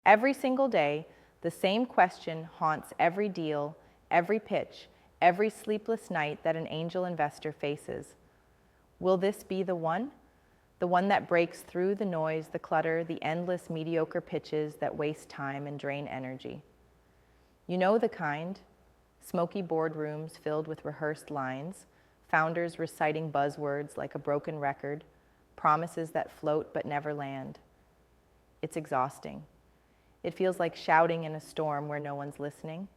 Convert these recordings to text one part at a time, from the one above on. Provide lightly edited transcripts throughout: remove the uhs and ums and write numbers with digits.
Every single day, the same question haunts every deal, every pitch, every sleepless night that an angel investor faces. Will this be the one? The one that breaks through the noise, the clutter, the endless mediocre pitches that waste time and drain energy. You know the kind: smoky boardrooms filled with rehearsed lines, founders reciting buzzwords like a broken record, promises that float but never land. It's exhausting. It feels like shouting in a storm where no one's listening.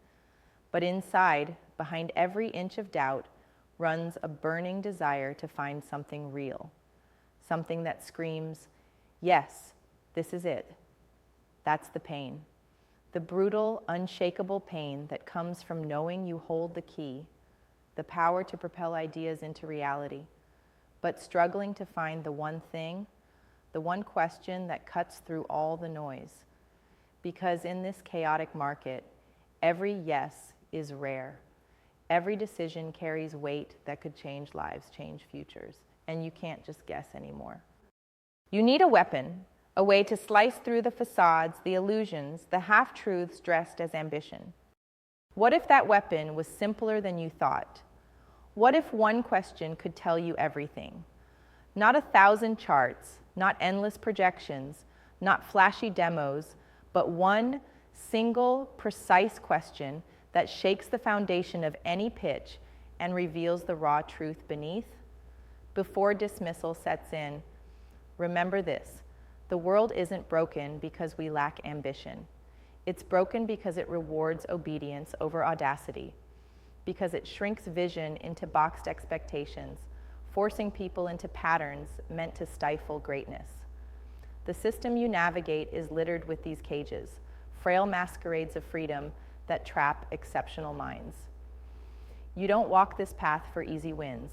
But inside, behind every inch of doubt, runs a burning desire to find something real. Something that screams, yes, this is it. That's the pain. The brutal, unshakable pain that comes from knowing you hold the key, the power to propel ideas into reality, but struggling to find the one thing, the one question that cuts through all the noise. Because in this chaotic market, every yes is rare. Every decision carries weight that could change lives, change futures, and you can't just guess anymore. You need a weapon, a way to slice through the facades, the illusions, the half-truths dressed as ambition. What if that weapon was simpler than you thought? What if one question could tell you everything? Not 1,000 charts, not endless projections, not flashy demos, but one single, precise question that shakes the foundation of any pitch and reveals the raw truth beneath? Before dismissal sets in, remember this: the world isn't broken because we lack ambition. It's broken because it rewards obedience over audacity, because it shrinks vision into boxed expectations, forcing people into patterns meant to stifle greatness. The system you navigate is littered with these cages, frail masquerades of freedom that trap exceptional minds. You don't walk this path for easy wins.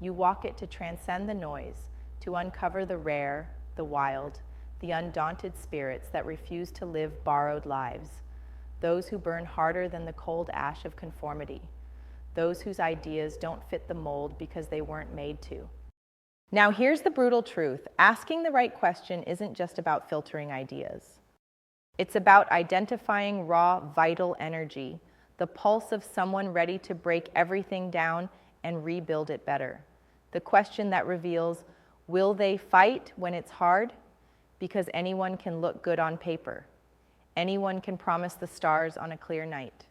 You walk it to transcend the noise, to uncover the rare, the wild, the undaunted spirits that refuse to live borrowed lives, those who burn harder than the cold ash of conformity, those whose ideas don't fit the mold because they weren't made to. Now here's the brutal truth: asking the right question isn't just about filtering ideas. It's about identifying raw, vital energy, the pulse of someone ready to break everything down and rebuild it better. The question that reveals, will they fight when it's hard? Because anyone can look good on paper. Anyone can promise the stars on a clear night.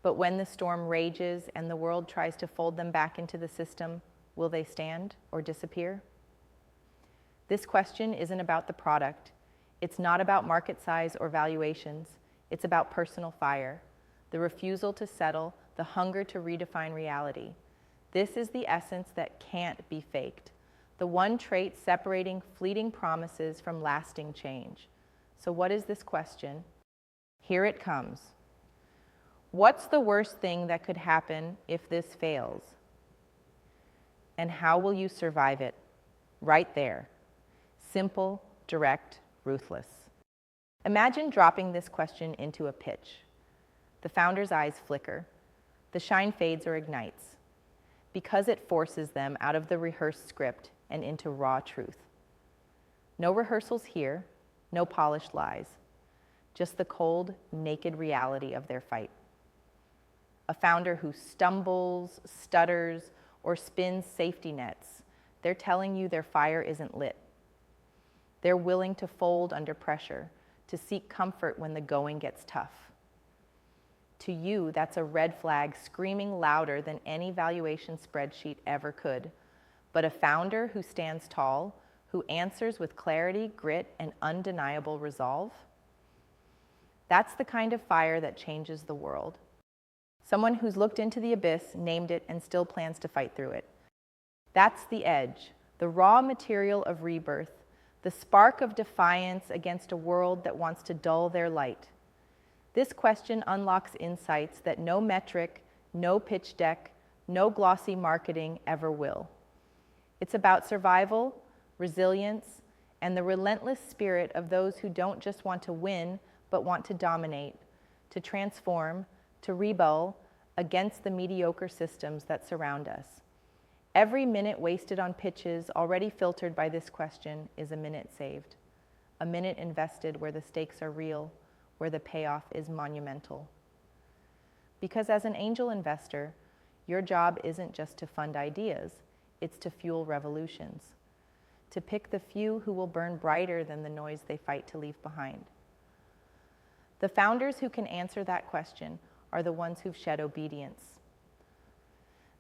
But when the storm rages and the world tries to fold them back into the system, will they stand or disappear? This question isn't about the product. It's not about market size or valuations. It's about personal fire, the refusal to settle, the hunger to redefine reality. This is the essence that can't be faked, the one trait separating fleeting promises from lasting change. So what is this question? Here it comes. What's the worst thing that could happen if this fails? And how will you survive it? Right there. Simple, direct, ruthless. Imagine dropping this question into a pitch. The founder's eyes flicker. The shine fades or ignites, because it forces them out of the rehearsed script and into raw truth. No rehearsals here, no polished lies, just the cold, naked reality of their fight. A founder who stumbles, stutters, or spins safety nets. They're telling you their fire isn't lit. They're willing to fold under pressure, to seek comfort when the going gets tough. To you, that's a red flag screaming louder than any valuation spreadsheet ever could. But a founder who stands tall, who answers with clarity, grit, and undeniable resolve, that's the kind of fire that changes the world. Someone who's looked into the abyss, named it, and still plans to fight through it. That's the edge, the raw material of rebirth, the spark of defiance against a world that wants to dull their light. This question unlocks insights that no metric, no pitch deck, no glossy marketing ever will. It's about survival, resilience, and the relentless spirit of those who don't just want to win, but want to dominate, to transform, to rebel against the mediocre systems that surround us. Every minute wasted on pitches already filtered by this question is a minute saved. a minute invested where the stakes are real, where the payoff is monumental. Because as an angel investor, your job isn't just to fund ideas, it's to fuel revolutions, to pick the few who will burn brighter than the noise they fight to leave behind. The founders who can answer that question are the ones who've shed obedience.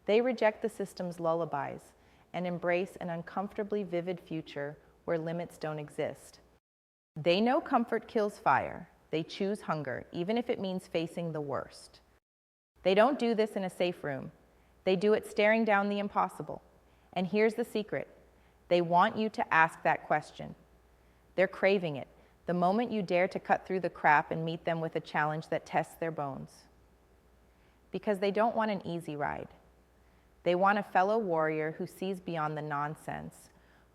They reject the system's lullabies and embrace an uncomfortably vivid future where limits don't exist. They know comfort kills fire. They choose hunger, even if it means facing the worst. They don't do this in a safe room. They do it staring down the impossible. And here's the secret. They want you to ask that question. They're craving it, the moment you dare to cut through the crap and meet them with a challenge that tests their bones. Because they don't want an easy ride. They want a fellow warrior who sees beyond the nonsense,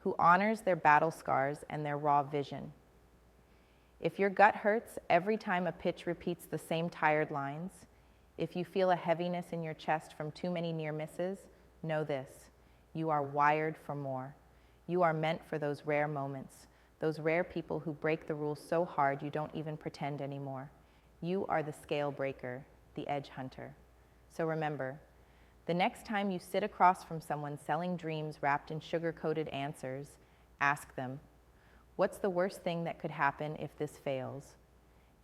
who honors their battle scars and their raw vision. If your gut hurts every time a pitch repeats the same tired lines, if you feel a heaviness in your chest from too many near misses, know this: you are wired for more. You are meant for those rare moments, those rare people who break the rules so hard you don't even pretend anymore. You are the scale breaker, the edge hunter. So remember, the next time you sit across from someone selling dreams wrapped in sugar-coated answers, ask them, what's the worst thing that could happen if this fails,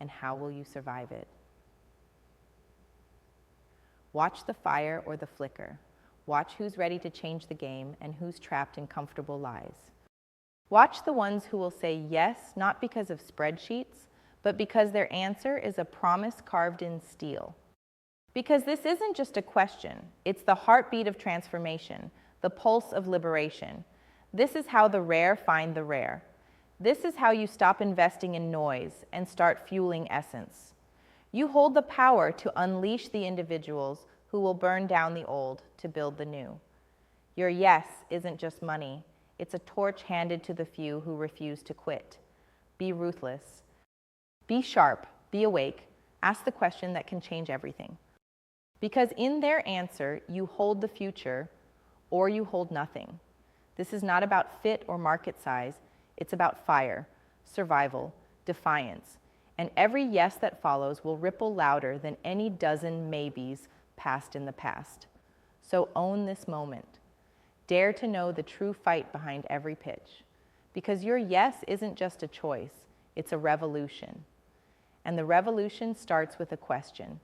and how will you survive it? Watch the fire or the flicker. Watch who's ready to change the game and who's trapped in comfortable lies. Watch the ones who will say yes, not because of spreadsheets, but because their answer is a promise carved in steel. Because this isn't just a question, it's the heartbeat of transformation, the pulse of liberation. This is how the rare find the rare. This is how you stop investing in noise and start fueling essence. You hold the power to unleash the individuals who will burn down the old to build the new. Your yes isn't just money, it's a torch handed to the few who refuse to quit. Be ruthless. Be sharp, be awake, ask the question that can change everything. Because in their answer, you hold the future or you hold nothing. This is not about fit or market size, it's about fire, survival, defiance. And every yes that follows will ripple louder than any dozen maybes passed in the past. So own this moment. Dare to know the true fight behind every pitch. Because your yes isn't just a choice, it's a revolution. And the revolution starts with a question.